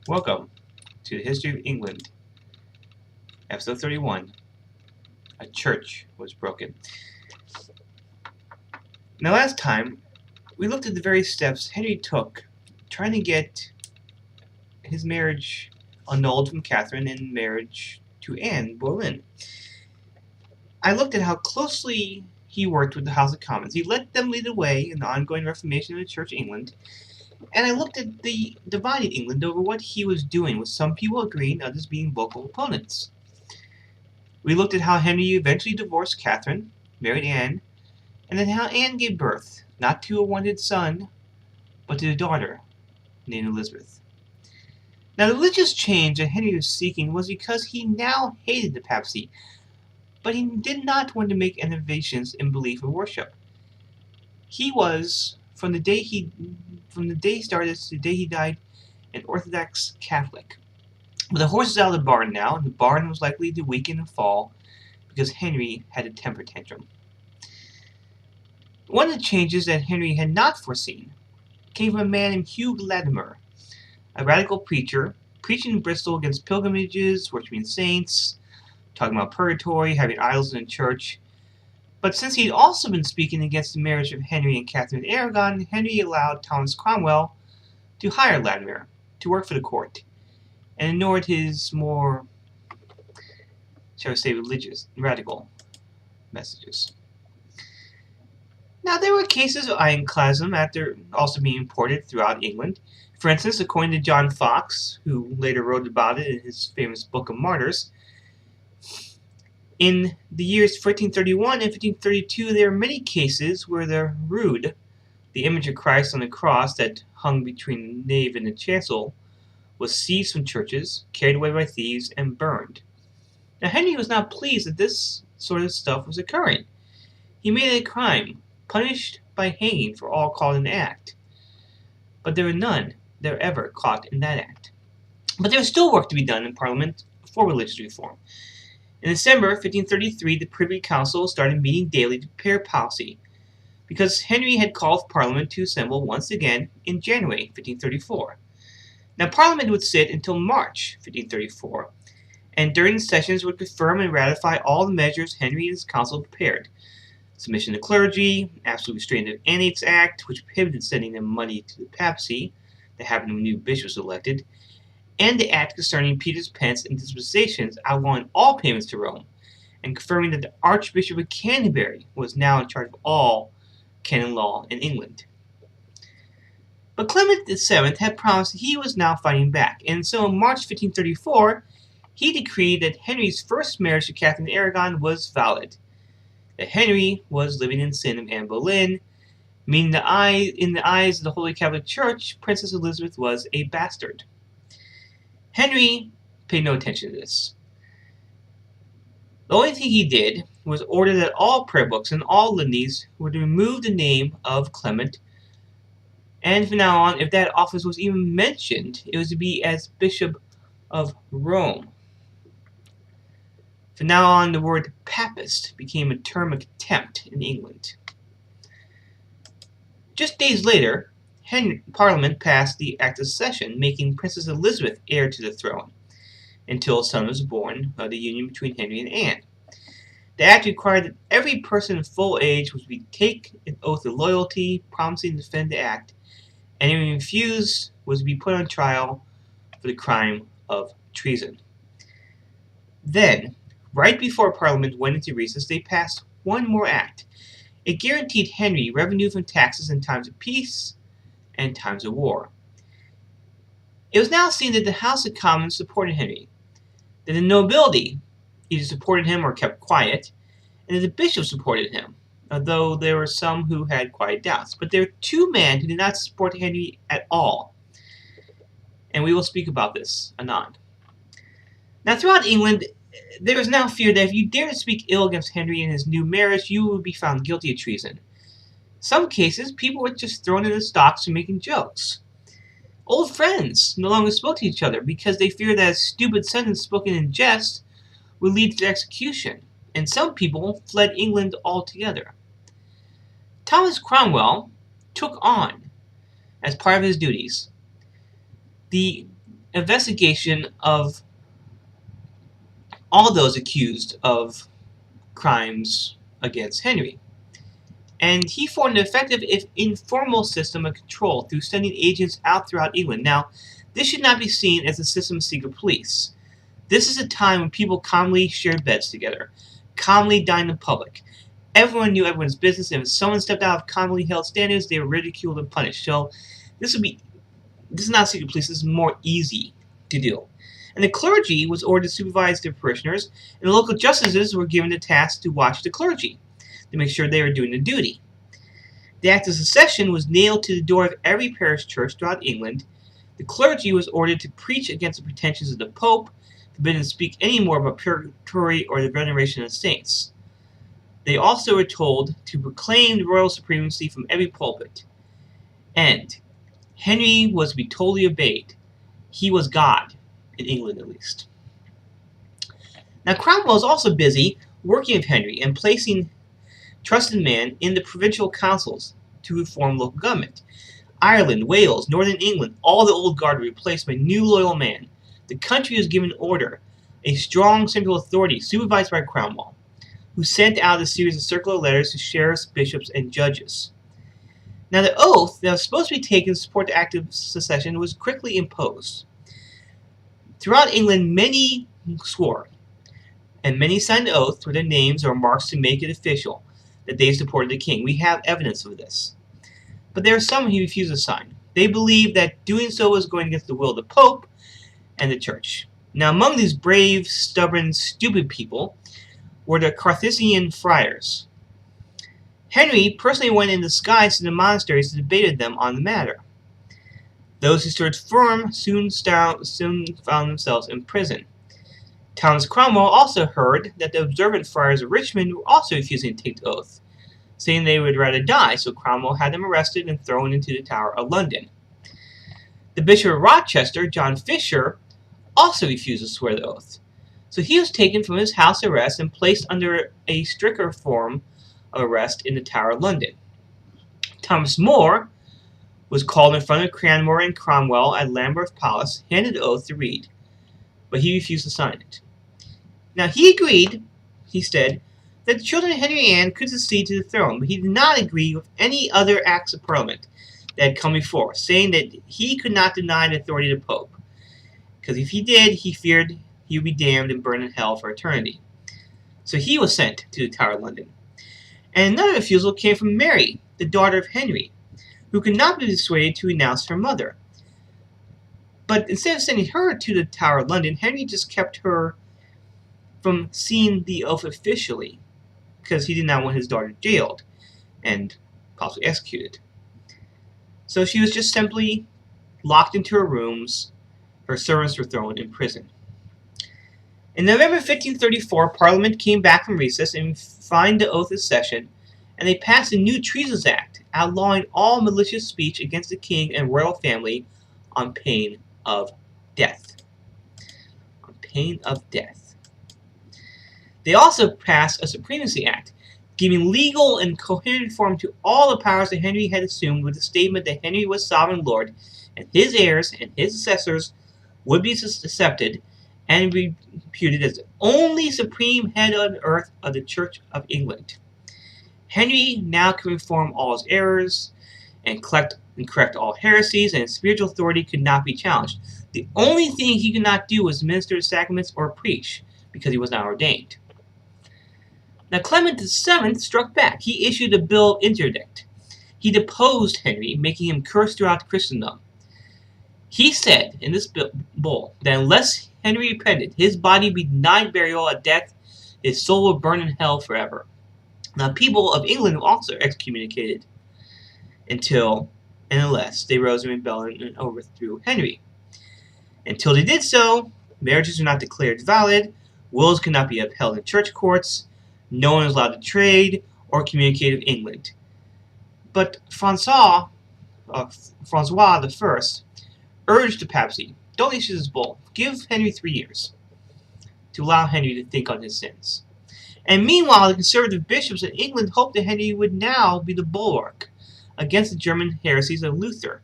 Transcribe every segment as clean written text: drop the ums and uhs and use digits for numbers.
Welcome to the History of England, Episode 31, A Church Was Broken. Now last time, we looked at the various steps Henry took trying to get his marriage annulled from Catherine and marriage to Anne Boleyn. I looked at how closely he worked with the House of Commons. He let them lead the way in the ongoing Reformation of the Church of England, and I looked at the divided England over what he was doing, with some people agreeing, others being vocal opponents. We looked at how Henry eventually divorced Catherine, married Anne, and then how Anne gave birth, not to a wanted son, but to a daughter named Elizabeth. Now, the religious change that Henry was seeking was because he now hated the papacy, but he did not want to make innovations in belief or worship. He was, from the day he started to the day he died, an Orthodox Catholic. But the horse is out of the barn now, and the barn was likely to weaken and fall because Henry had a temper tantrum. One of the changes that Henry had not foreseen came from a man named Hugh Latimer, a radical preacher, preaching in Bristol against pilgrimages, worshiping saints, talking about purgatory, having idols in the church. But since he'd also been speaking against the marriage of Henry and Catherine of Aragon, Henry allowed Thomas Cromwell to hire Latimer to work for the court, and ignored his more, shall we say, religious, radical messages. Now, there were cases of iconoclasm after also being imported throughout England. For instance, according to John Foxe, who later wrote about it in his famous Book of Martyrs, in the years 1431 and 1532, there are many cases where the rood, the image of Christ on the cross that hung between the nave and the chancel, was seized from churches, carried away by thieves, and burned. Now, Henry was not pleased that this sort of stuff was occurring. He made it a crime, punished by hanging for all caught in the act. But there were none that were ever caught in that act. But there was still work to be done in Parliament for religious reform. In December 1533, the Privy Council started meeting daily to prepare policy, because Henry had called Parliament to assemble once again in January 1534. Now, Parliament would sit until March 1534, and during the sessions would confirm and ratify all the measures Henry and his council prepared. Submission to clergy, absolute restraint of Annates Act, which prohibited sending them money to the papacy, that happened when new bishops were elected, and the act concerning Peter's pence and dispensations outlawing all payments to Rome, and confirming that the Archbishop of Canterbury was now in charge of all canon law in England. But Clement VII had promised that he was now fighting back, and so in March 1534, he decreed that Henry's first marriage to Catherine of Aragon was valid, that Henry was living in sin of Anne Boleyn, meaning in the eyes of the Holy Catholic Church, Princess Elizabeth was a bastard. Henry paid no attention to this. The only thing he did was order that all prayer books and all litanies were to remove the name of Clement, and from now on, if that office was even mentioned, it was to be as Bishop of Rome. From now on, the word Papist became a term of contempt in England. Just days later, Parliament passed the Act of Succession, making Princess Elizabeth heir to the throne, until a son was born of the union between Henry and Anne. The Act required that every person of full age was to take an oath of loyalty, promising to defend the Act, and anyone who refused was to be put on trial for the crime of treason. Then, right before Parliament went into recess, they passed one more act, It guaranteed Henry revenue from taxes in times of peace and times of war. It was now seen that the House of Commons supported Henry, that the nobility either supported him or kept quiet, and that the bishops supported him, although there were some who had quiet doubts. But there are two men who did not support Henry at all, and we will speak about this anon. Now, throughout England, there is now fear that if you dare to speak ill against Henry and his new marriage, you will be found guilty of treason. In some cases, people were just thrown in the stocks for making jokes. Old friends no longer spoke to each other because they feared that a stupid sentence spoken in jest would lead to execution, and some people fled England altogether. Thomas Cromwell took on, as part of his duties, the investigation of all those accused of crimes against Henry. And he formed an effective, if informal, system of control through sending agents out throughout England. Now, this should not be seen as a system of secret police. This is a time when people calmly shared beds together, calmly dined in public. Everyone knew everyone's business, and if someone stepped out of commonly held standards, they were ridiculed and punished. So this is not secret police, this is more easy to do. And the clergy was ordered to supervise their parishioners, and the local justices were given the task to watch the clergy, to make sure they were doing their duty. The Act of Secession was nailed to the door of every parish church throughout England. The clergy was ordered to preach against the pretensions of the Pope, forbidden to speak any more about purgatory or the veneration of saints. They also were told to proclaim the royal supremacy from every pulpit. And Henry was to be totally obeyed. He was God, in England at least. Now, Cromwell was also busy working with Henry and placing trusted men in the provincial councils to reform local government. Ireland, Wales, Northern England, all the old guard were replaced by new loyal men. The country was given order, a strong central authority supervised by Cromwell, who sent out a series of circular letters to sheriffs, bishops, and judges. Now, the oath that was supposed to be taken to support the Act of Secession was quickly imposed. Throughout England, many swore, and many signed the oath with their names or marks to make it official that they supported the king. We have evidence of this. But there are some who refused to sign. They believed that doing so was going against the will of the Pope and the Church. Now, among these brave, stubborn, stupid people were the Carthusian friars. Henry personally went in disguise to the monasteries to debate with them on the matter. Those who stood firm soon found themselves in prison. Thomas Cromwell also heard that the observant friars of Richmond were also refusing to take the oath, saying they would rather die, so Cromwell had them arrested and thrown into the Tower of London. The Bishop of Rochester, John Fisher, also refused to swear the oath, so he was taken from his house arrest and placed under a stricter form of arrest in the Tower of London. Thomas More was called in front of Cranmer and Cromwell at Lambeth Palace, handed the oath to read, but he refused to sign it. Now, he agreed, he said, that the children of Henry and Anne could succeed to the throne, but he did not agree with any other acts of Parliament that had come before, saying that he could not deny the authority of the Pope, because if he did, he feared he would be damned and burned in hell for eternity. So he was sent to the Tower of London. And another refusal came from Mary, the daughter of Henry, who could not be persuaded to renounce her mother. But instead of sending her to the Tower of London, Henry just kept her from seeing the oath officially, because he did not want his daughter jailed and possibly executed. So she was just simply locked into her rooms. Her servants were thrown in prison. In November 1534, Parliament came back from recess and fined the oath of session, and they passed a new Treasons Act, outlawing all malicious speech against the king and royal family on pain of death. On pain of death. They also passed a Supremacy Act, giving legal and coherent form to all the powers that Henry had assumed with the statement that Henry was sovereign lord, and his heirs and his successors would be accepted and reputed as the only supreme head on earth of the Church of England. Henry now could reform all his errors and correct all heresies, and his spiritual authority could not be challenged. The only thing he could not do was minister the sacraments or preach, because he was not ordained. Now Clement VII struck back. He issued a bull of interdict. He deposed Henry, making him cursed throughout Christendom. He said in this bull that unless Henry repented, his body would be denied burial at death, his soul would burn in hell forever. Now people of England were also excommunicated until and unless they rose in rebellion and overthrew Henry. Until they did so, marriages were not declared valid, wills could not be upheld in church courts, no one was allowed to trade or communicate with England. But Francois I urged the papacy, don't issue this bull, give Henry 3 years to allow Henry to think on his sins. And meanwhile, the conservative bishops in England hoped that Henry would now be the bulwark against the German heresies of Luther.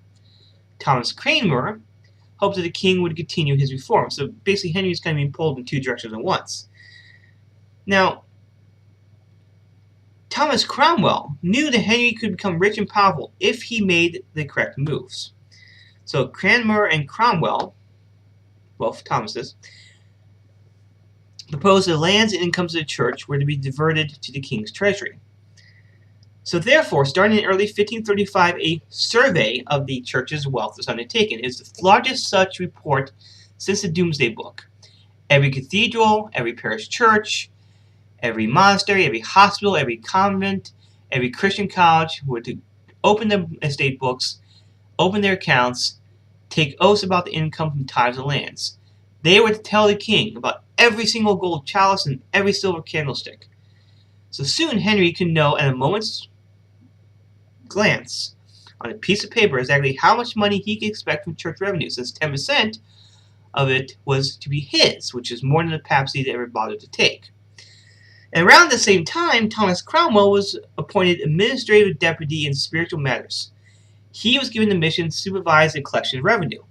Thomas Cranmer hoped that the king would continue his reforms. So basically, Henry was kind of being pulled in two directions at once. Now, Thomas Cromwell knew that Henry could become rich and powerful if he made the correct moves. So Cranmer and Cromwell, both Thomases, proposed that lands and incomes of the church were to be diverted to the king's treasury. So therefore, starting in early 1535, a survey of the church's wealth was undertaken. It is the largest such report since the Domesday Book. Every cathedral, every parish church, every monastery, every hospital, every convent, every Christian college were to open their estate books, open their accounts, take oaths about the income from tithes and lands. They were to tell the king about every single gold chalice and every silver candlestick. So soon Henry could know at a moment's glance on a piece of paper exactly how much money he could expect from church revenue, since 10% of it was to be his, which is more than the papacy had ever bothered to take. And around the same time, Thomas Cromwell was appointed administrative deputy in spiritual matters. He was given the mission to supervise the collection of revenue.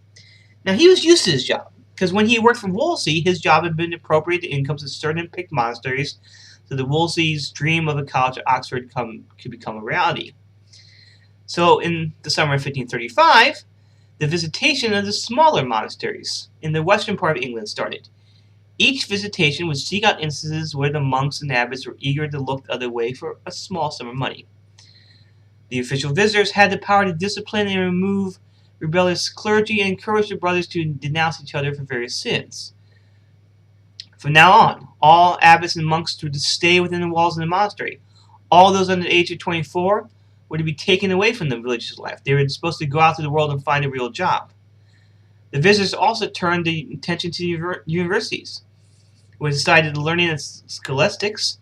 Now, he was used to his job, because when he worked for Wolsey, his job had been to appropriate the incomes of certain picked monasteries, so that Wolsey's dream of a college at Oxford could become a reality. So, in the summer of 1535, the visitation of the smaller monasteries in the western part of England started. Each visitation would seek out instances where the monks and abbots were eager to look the other way for a small sum of money. The official visitors had the power to discipline and remove rebellious clergy and encourage the brothers to denounce each other for various sins. From now on, all abbots and monks were to stay within the walls of the monastery. All those under the age of 24 were to be taken away from the religious life. They were supposed to go out to the world and find a real job. The visitors also turned their attention to universities, who decided the learning of scholastics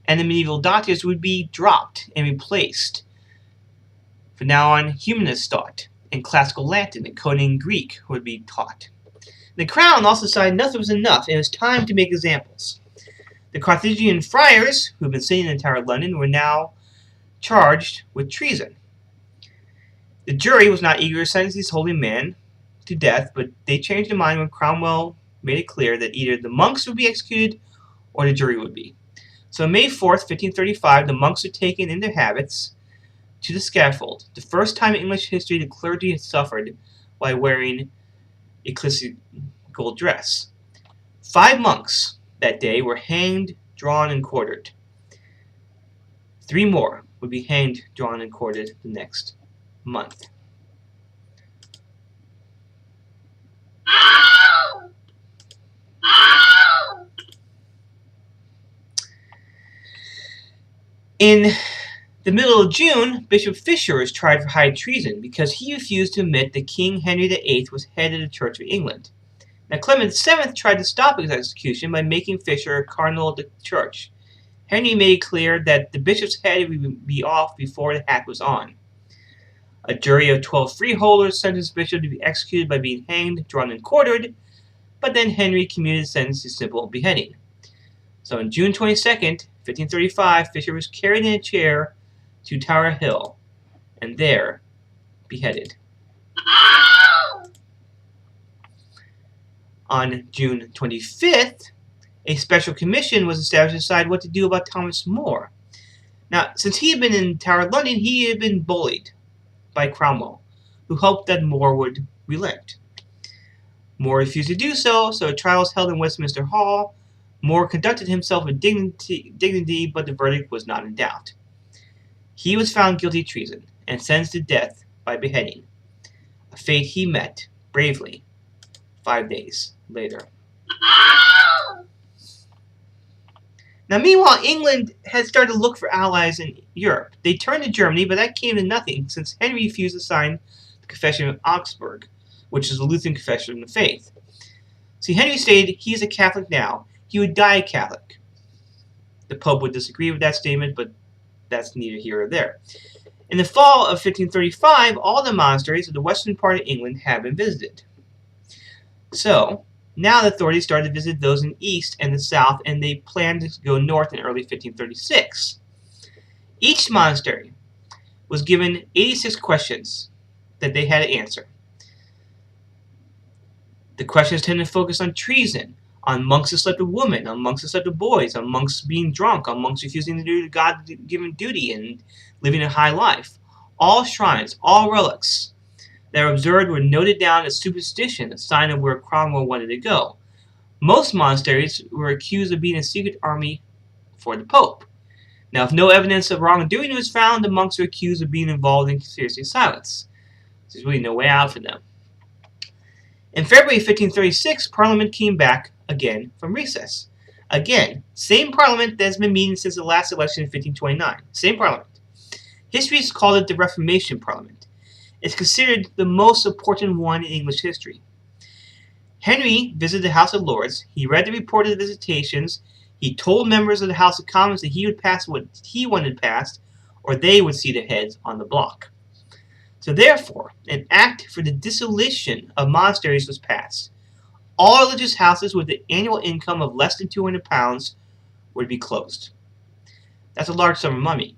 and the medieval doctors would be dropped and replaced. From now on, humanist thought and classical Latin and coding Greek would be taught. The crown also decided nothing was enough, and it was time to make examples. The Carthaginian friars, who had been sitting in the Tower of London, were now charged with treason. The jury was not eager to sentence these holy men to death, but they changed their mind when Cromwell made it clear that either the monks would be executed or the jury would be. So on May 4th, 1535, the monks were taken in their habits to the scaffold, the first time in English history the clergy had suffered by wearing ecclesiastical dress. 5 monks that day were hanged, drawn, and quartered. 3 more would be hanged, drawn, and quartered the next month. In the middle of June, Bishop Fisher was tried for high treason because he refused to admit that King Henry VIII was head of the Church of England. Now, Clement VII tried to stop his execution by making Fisher a cardinal of the church. Henry made it clear that the bishop's head would be off before the hat was on. A jury of 12 freeholders sentenced Bishop to be executed by being hanged, drawn, and quartered, but then Henry commuted the sentence to simple beheading. So on June 22nd, 1535, Fisher was carried in a chair to Tower Hill, and there beheaded. On June 25th, a special commission was established to decide what to do about Thomas More. Now, since he had been in Tower of London, he had been bullied by Cromwell, who hoped that More would relent. More refused to do so, so a trial was held in Westminster Hall, More conducted himself with dignity, but the verdict was not in doubt. He was found guilty of treason and sentenced to death by beheading, a fate he met bravely 5 days later. Now, meanwhile, England had started to look for allies in Europe. They turned to Germany, but that came to nothing since Henry refused to sign the Confession of Augsburg, which is the Lutheran Confession of the Faith. See, Henry stated he's a Catholic now. He would die a Catholic. The Pope would disagree with that statement, but that's neither here or there. In the fall of 1535, all the monasteries of the western part of England had been visited. So, now the authorities started to visit those in the east and the south, and they planned to go north in early 1536. Each monastery was given 86 questions that they had to answer. The questions tended to focus on treason, on monks who slept with women, on monks who slept with boys, on monks being drunk, on monks refusing to do the God-given duty and living a high life. All shrines, all relics that were observed were noted down as superstition, a sign of where Cromwell wanted to go. Most monasteries were accused of being a secret army for the Pope. Now, if no evidence of wrongdoing was found, the monks were accused of being involved in conspiracy of silence. There's really no way out for them. In February 1536, Parliament came back again from recess. Again, same Parliament that has been meeting since the last election in 1529. Same Parliament. History has called it the Reformation Parliament. It's considered the most important one in English history. Henry visited the House of Lords. He read the report of the visitations. He told members of the House of Commons that he would pass what he wanted passed, or they would see their heads on the block. So therefore, an act for the dissolution of monasteries was passed. All religious houses with an annual income of less than £200 would be closed. That's a large sum of money.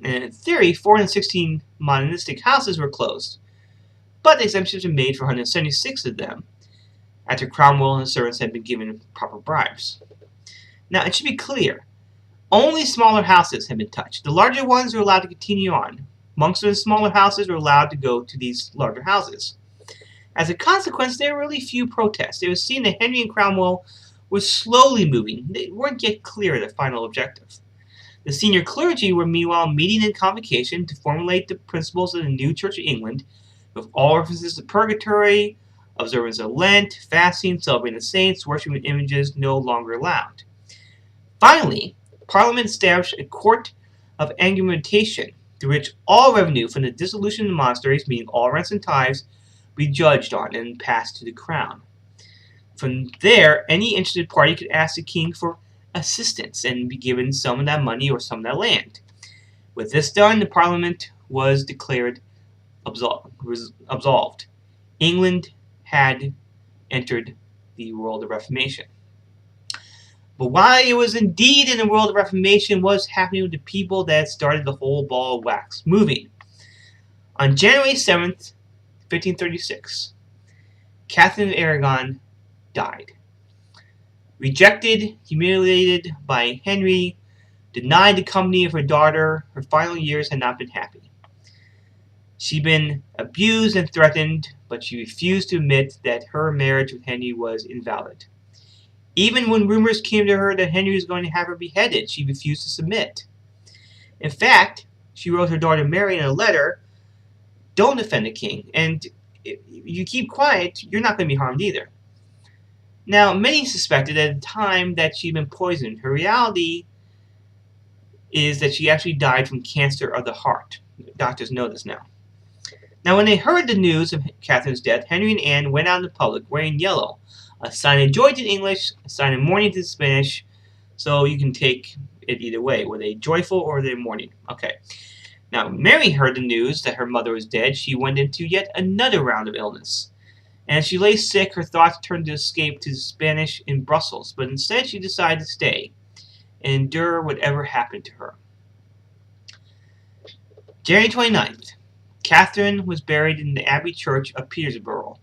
And in theory, 416 monastic houses were closed. But exemptions were made for 176 of them, after Cromwell and his servants had been given proper bribes. Now, it should be clear, only smaller houses had been touched. The larger ones were allowed to continue on. Monks in the smaller houses were allowed to go to these larger houses. As a consequence, there were really few protests. It was seen that Henry and Cromwell were slowly moving. They weren't yet clear of their final objective. The senior clergy were meanwhile meeting in convocation to formulate the principles of the new Church of England, with all references to purgatory, observance of Lent, fasting, celebrating the saints, worshiping images no longer allowed. Finally, Parliament established a court of argumentation through which all revenue from the dissolution of the monasteries, meaning all rents and tithes, be judged on and passed to the crown. From there, any interested party could ask the king for assistance and be given some of that money or some of that land. With this done, the Parliament was declared absolved. England had entered the world of Reformation. But why it was indeed in the world of Reformation was happening with the people that started the whole ball of wax moving. On January 7th, 1536, Catherine of Aragon died. Rejected, humiliated by Henry, denied the company of her daughter, her final years had not been happy. She'd been abused and threatened, but she refused to admit that her marriage with Henry was invalid. Even when rumors came to her that Henry was going to have her beheaded, she refused to submit. In fact, she wrote her daughter Mary in a letter, "Don't offend the king, and if you keep quiet, you're not going to be harmed either." Now, many suspected at the time that she'd been poisoned. Her reality is that she actually died from cancer of the heart. Doctors know this now. Now, when they heard the news of Catherine's death, Henry and Anne went out in public wearing yellow, a sign of joy to the English, a sign of mourning to the Spanish, so you can take it either way. Were they joyful or were they mourning? Okay. Now, Mary heard the news that her mother was dead. She went into yet another round of illness. And as she lay sick, her thoughts turned to escape to the Spanish in Brussels, but instead she decided to stay and endure whatever happened to her. January 29th, Catherine was buried in the Abbey Church of Peterborough.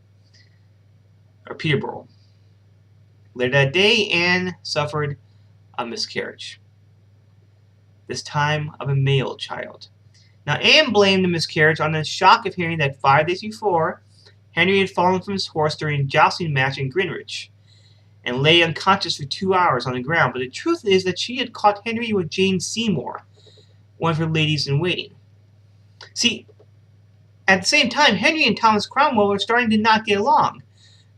Later that day, Anne suffered a miscarriage, this time of a male child. Now, Anne blamed the miscarriage on the shock of hearing that 5 days before, Henry had fallen from his horse during a jousting match in Greenwich, and lay unconscious for 2 hours on the ground, but the truth is that she had caught Henry with Jane Seymour, one of her ladies-in-waiting. See, at the same time, Henry and Thomas Cromwell were starting to not get along.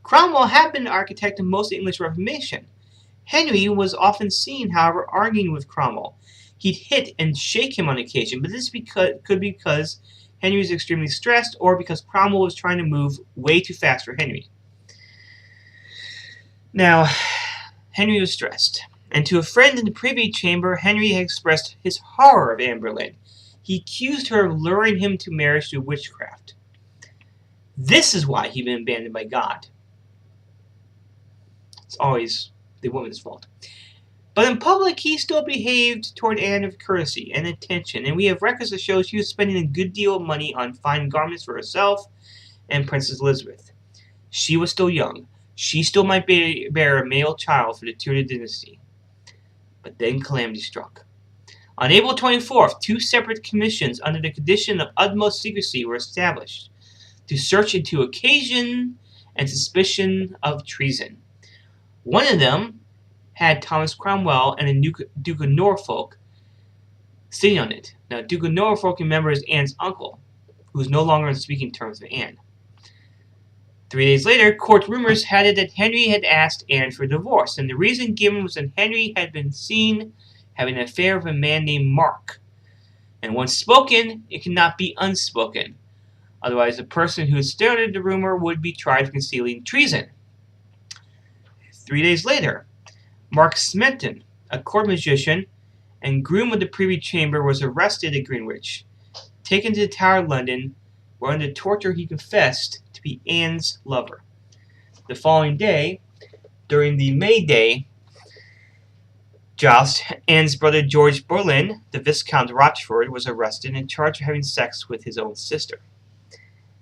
Cromwell had been the architect of most of the English Reformation. Henry was often seen, however, arguing with Cromwell. He'd hit and shake him on occasion, but this could be because Henry was extremely stressed or because Cromwell was trying to move way too fast for Henry. Now, Henry was stressed, and to a friend in the Privy Chamber, Henry had expressed his horror of Anne Boleyn. He accused her of luring him to marriage through witchcraft. This is why he'd been abandoned by God. It's always the woman's fault. But in public, he still behaved toward Anne with courtesy and attention, and we have records that show she was spending a good deal of money on fine garments for herself and Princess Elizabeth. She was still young. She still might bear a male child for the Tudor dynasty. But then calamity struck. On April 24th, 2 separate commissions under the condition of utmost secrecy were established to search into occasion and suspicion of treason. One of them had Thomas Cromwell and the Duke of Norfolk sitting on it. Now, Duke of Norfolk, remember, is Anne's uncle, who is no longer on speaking terms with Anne. 3 days later, court rumors had it that Henry had asked Anne for a divorce, and the reason given was that Henry had been seen having an affair with a man named Mark. And once spoken, it cannot be unspoken. Otherwise, the person who started the rumor would be tried for concealing treason. 3 days later, Mark Smeton, a court magician and groom of the Privy Chamber, was arrested at Greenwich, taken to the Tower of London, where under torture he confessed to be Anne's lover. The following day, during the May Day joust, Anne's brother George Boleyn, the Viscount Rochford, was arrested and charged with having sex with his own sister.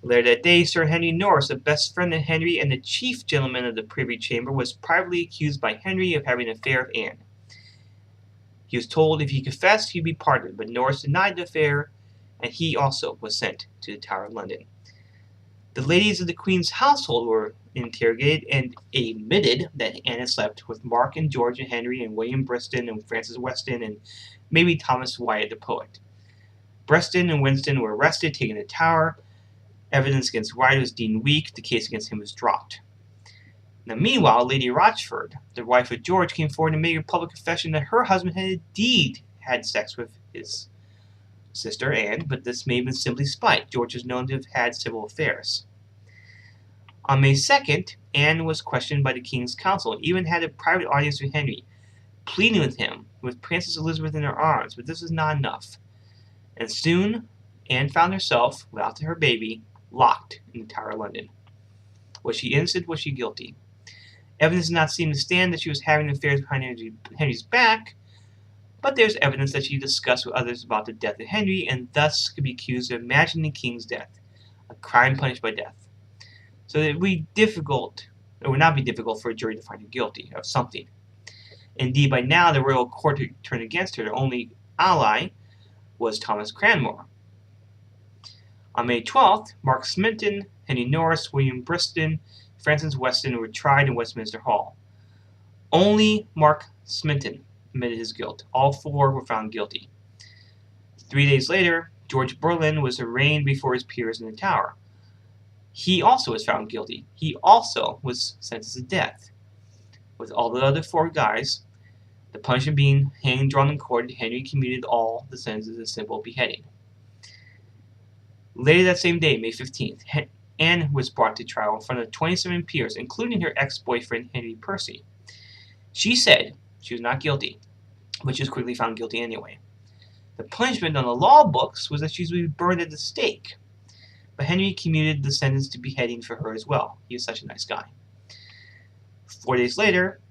Later that day, Sir Henry Norris, a best friend of Henry and the chief gentleman of the Privy Chamber, was privately accused by Henry of having an affair with Anne. He was told if he confessed, he'd be pardoned, but Norris denied the affair, and he also was sent to the Tower of London. The ladies of the Queen's household were interrogated and admitted that Anne had slept with Mark and George and Henry and William Briston and Francis Weston and maybe Thomas Wyatt the poet. Briston and Winston were arrested, taken to the Tower. Evidence against Wyatt was deemed weak. The case against him was dropped. Now, meanwhile, Lady Rochford, the wife of George, came forward and made a public confession that her husband had indeed had sex with his sister Anne, but this may have been simply spite. George was known to have had several affairs. On May 2nd, Anne was questioned by the King's Council and even had a private audience with Henry, pleading with him, with Princess Elizabeth in her arms, but this was not enough. And soon, Anne found herself, without her baby, locked in the Tower of London. Was she innocent? Was she guilty? Evidence does not seem to stand that she was having affairs behind Henry's back, but there's evidence that she discussed with others about the death of Henry and thus could be accused of imagining the king's death, a crime punished by death. So it would not be difficult for a jury to find her guilty of something. Indeed, by now the royal court had turned against her. Their only ally was Thomas Cranmer. On May 12th, Mark Smeton, Henry Norris, William Briston, Francis Weston were tried in Westminster Hall. Only Mark Smeton admitted his guilt. All 4 were found guilty. 3 days later, George Boleyn was arraigned before his peers in the Tower. He also was found guilty. He also was sentenced to death. With all the other 4 guys, the punishment being hanged, drawn, and quartered, Henry commuted all the sentences as simple beheading. Later that same day, May 15th, Anne was brought to trial in front of 27 peers, including her ex-boyfriend Henry Percy. She said she was not guilty, but she was quickly found guilty anyway. The punishment on the law books was that she was to be burned at the stake, but Henry commuted the sentence to beheading for her as well. He was such a nice guy. 4 days later,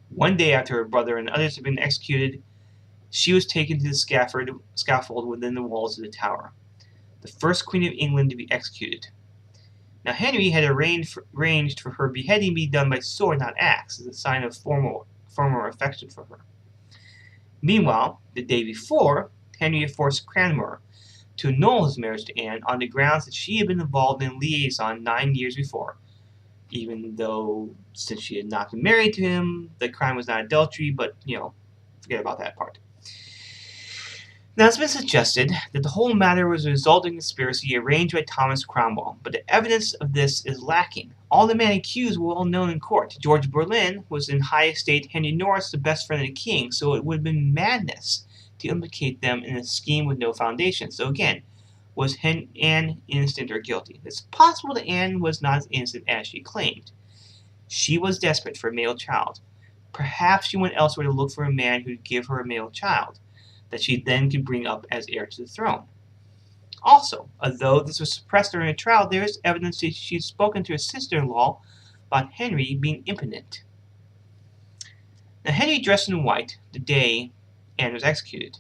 one day after her brother and others had been executed, she was taken to the scaffold within the walls of the Tower, the first Queen of England to be executed. Now, Henry had arranged for her beheading be done by sword, not axe, as a sign of former affection for her. Meanwhile, the day before, Henry had forced Cranmer to annul his marriage to Anne on the grounds that she had been involved in liaison 9 years before, even though since she had not been married to him, the crime was not adultery, but, forget about that part. Now, it's been suggested that the whole matter was a result of a conspiracy arranged by Thomas Cromwell, but the evidence of this is lacking. All the men accused were well known in court. George Boleyn was in high estate, Henry Norris the best friend of the king, so it would have been madness to implicate them in a scheme with no foundation. So again, was Anne innocent or guilty? It's possible that Anne was not as innocent as she claimed. She was desperate for a male child. Perhaps she went elsewhere to look for a man who would give her a male child that she then could bring up as heir to the throne. Also, although this was suppressed during a trial, there is evidence that she had spoken to her sister-in-law about Henry being impotent. Now, Henry dressed in white the day Anne was executed.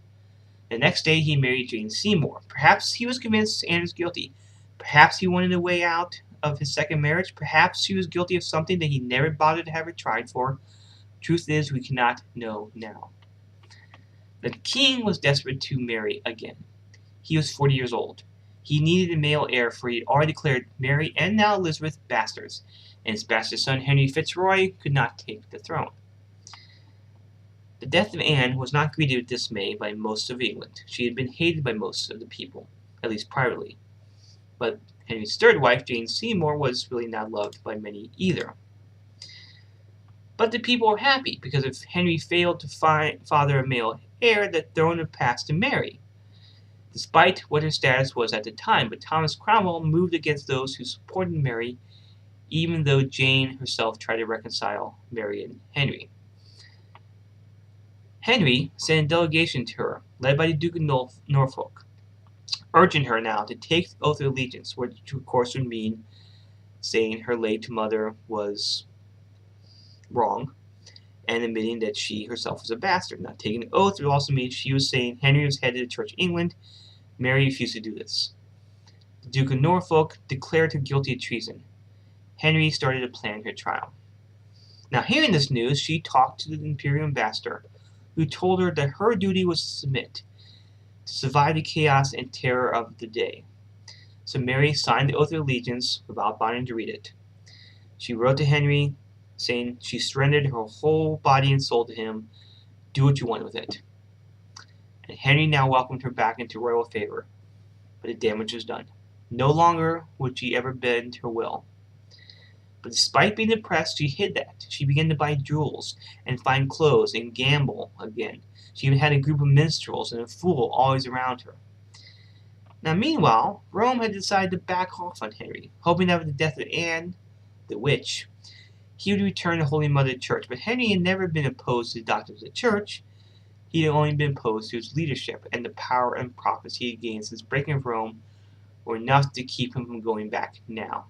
The next day, he married Jane Seymour. Perhaps he was convinced Anne was guilty. Perhaps he wanted a way out of his second marriage. Perhaps she was guilty of something that he never bothered to have her tried for. Truth is, we cannot know now. The king was desperate to marry again. He was 40 years old. He needed a male heir, for he had already declared Mary and now Elizabeth bastards, and his bastard son Henry Fitzroy could not take the throne. The death of Anne was not greeted with dismay by most of England. She had been hated by most of the people, at least privately. But Henry's third wife, Jane Seymour, was really not loved by many either. But the people were happy, because if Henry failed to father a male heir, the throne would pass to Mary, despite what her status was at the time. But Thomas Cromwell moved against those who supported Mary, even though Jane herself tried to reconcile Mary and Henry. Henry sent a delegation to her, led by the Duke of Norfolk, urging her now to take the oath of allegiance, which of course would mean saying her late mother was wrong, and admitting that she herself was a bastard. Now, taking the oath would also mean she was saying Henry was head of the Church of England. Mary refused to do this. The Duke of Norfolk declared her guilty of treason. Henry started to plan her trial. Now, hearing this news, she talked to the imperial ambassador, who told her that her duty was to submit, to survive the chaos and terror of the day. So Mary signed the oath of allegiance without bothering to read it. She wrote to Henry, saying she surrendered her whole body and soul to him. Do what you want with it. And Henry now welcomed her back into royal favor, but the damage was done. No longer would she ever bend her will. But despite being depressed, she hid that. She began to buy jewels and fine clothes and gamble again. She even had a group of minstrels and a fool always around her. Now, meanwhile, Rome had decided to back off on Henry, hoping that with the death of Anne, the witch, he would return to Holy Mother Church. But Henry had never been opposed to the doctrines of the Church. He had only been opposed to his leadership, and the power and profits he had gained since breaking of Rome were enough to keep him from going back now.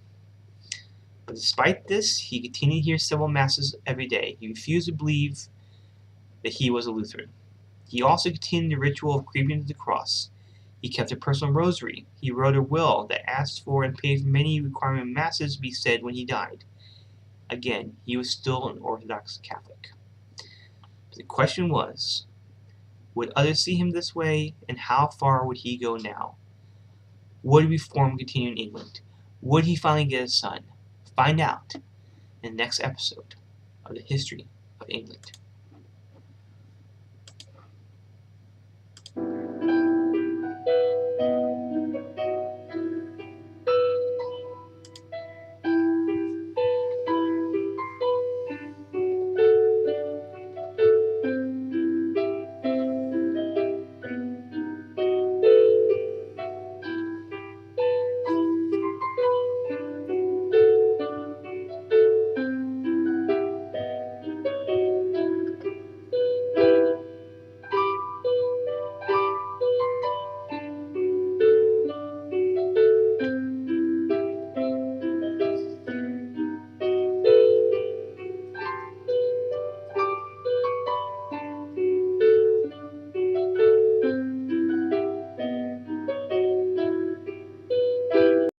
But despite this, he continued to hear civil masses every day. He refused to believe that he was a Lutheran. He also continued the ritual of creeping to the cross. He kept a personal rosary. He wrote a will that asked for and paid for many requirement masses to be said when he died. Again, he was still an Orthodox Catholic. But the question was, would others see him this way, and how far would he go now? Would reform continue in England? Would he finally get a son? Find out in the next episode of the History of England.